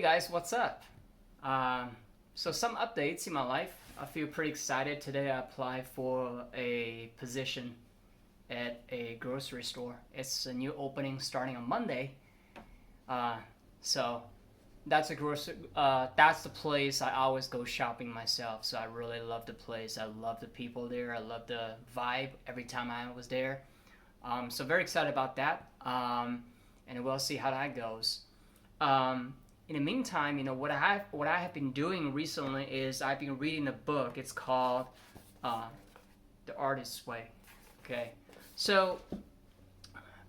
Guys, what's up? So some updates in my life. I feel pretty excited today. I applied for a position at a grocery store. It's a new opening starting on Monday. Uh, so that's a grocery. That's the place I always go shopping myself. So I really love the place. I love the people there. I love the vibe every time I was there. So very excited about that. And we'll see how that goes. In the meantime, what I have been doing recently is I've been reading a book. It's called The Artist's Way. Okay, so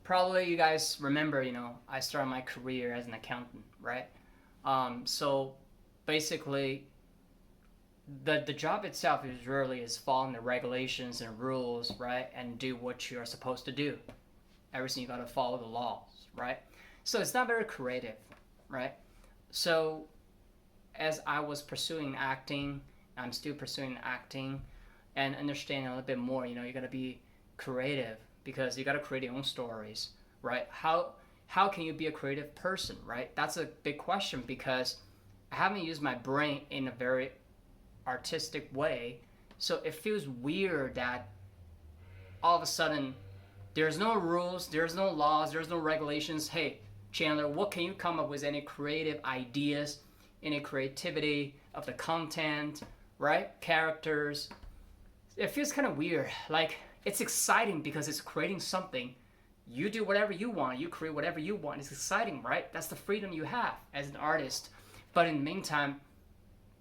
probably you guys remember, I started my career as an accountant, right? So basically, the job itself is really is following the regulations and rules, right, and do what you are supposed to do. Everything you gotta follow the laws, right? So it's not very creative, right? So as I was pursuing acting, I'm still pursuing acting and understanding a little bit more, you gotta be creative because you gotta create your own stories, right? How can you be a creative person, right? That's a big question because I haven't used my brain in a very artistic way. So it feels weird that all of a sudden there's no rules, there's no laws, there's no regulations. Hey, Chandler, what can you come up with? Any creative ideas, any creativity of the content, right? Characters. It feels kind of weird. Like, it's exciting because it's creating something. You do whatever you want. You create whatever you want. It's exciting, right? That's the freedom you have as an artist. But in the meantime,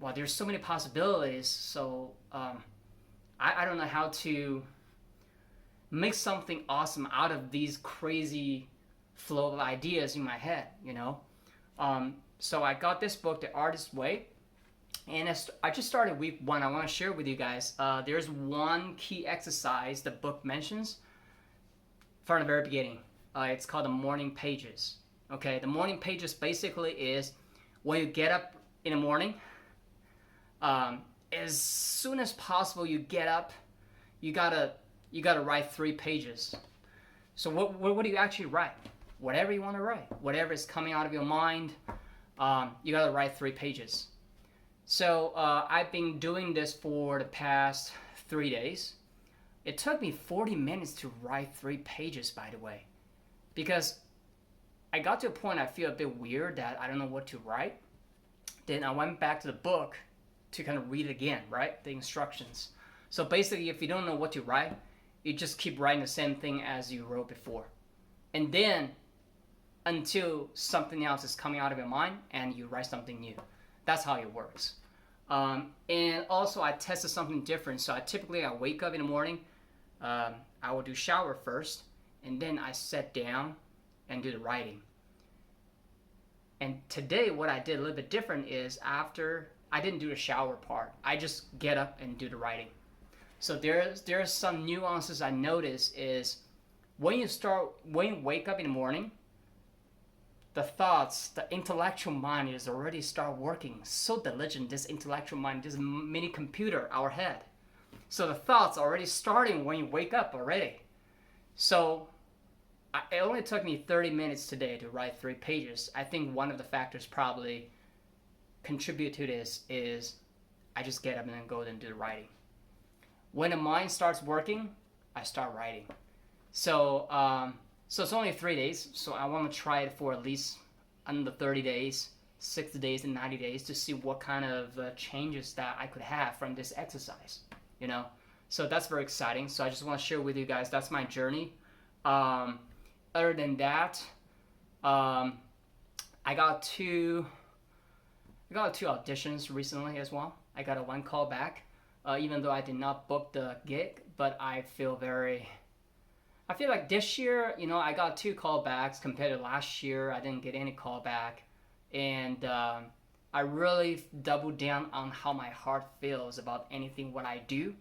well, there's so many possibilities. So I don't know how to make something awesome out of these crazy flow of ideas in my head, So I got this book, The Artist's Way, and I just started week 1. I want to share with you guys. There's one key exercise the book mentions from the very beginning. It's called the morning pages. Okay, the morning pages basically is when you get up in the morning, as soon as possible you get up, you gotta write 3 pages. So what do you actually write? Whatever you want to write, whatever is coming out of your mind, you gotta write 3 pages. So I've been doing this for the past 3 days. It took me 40 minutes to write 3 pages, by the way, because I got to a point I feel a bit weird that I don't know what to write. Then I went back to the book to kind of read it again, right? The instructions. So basically, if you don't know what to write, you just keep writing the same thing as you wrote before. And then until something else is coming out of your mind and you write something new. That's how it works. And also I tested something different. So I wake up in the morning, I will do shower first, and then I sit down and do the writing. And today what I did a little bit different is after I didn't do the shower part, I just get up and do the writing. So there's some nuances I notice is when you wake up in the morning, the thoughts, the intellectual mind is already start working so diligent. This intellectual mind, this mini computer, our head. So the thoughts are already starting when you wake up already. So it only took me 30 minutes today to write 3 pages. I think one of the factors probably contribute to this is I just get up and then go and do the writing. When the mind starts working, I start writing. So it's only 3 days, so I want to try it for at least under 30 days, 60 days, and 90 days to see what kind of changes that I could have from this exercise, So that's very exciting. So I just want to share with you guys, that's my journey. Other than that, I got two auditions recently as well. I got a 1 call back, even though I did not book the gig, but I feel like this year, I got 2 callbacks compared to last year. I didn't get any callback. And I really doubled down on how my heart feels about anything what I do.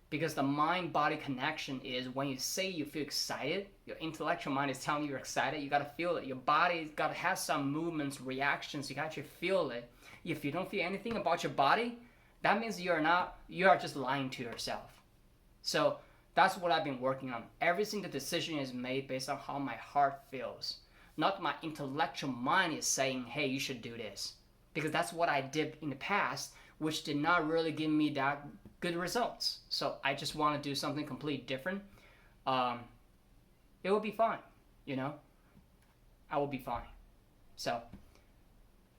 Because the mind-body connection is when you say you feel excited, your intellectual mind is telling you you're excited, you got to feel it. Your body's got to have some movements, reactions, you got to feel it. If you don't feel anything about your body, that means you are just lying to yourself. So that's what I've been working on. Every single decision is made based on how my heart feels. Not my intellectual mind is saying, hey, you should do this. because that's what I did in the past, which did not really give me that good results. So I just want to do something completely different. It will be fine, you know. I will be fine. So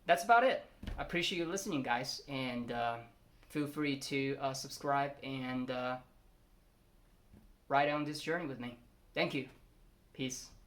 that's about it. I appreciate you listening, guys, and feel free to subscribe and ride on this journey with me. Thank you. Peace.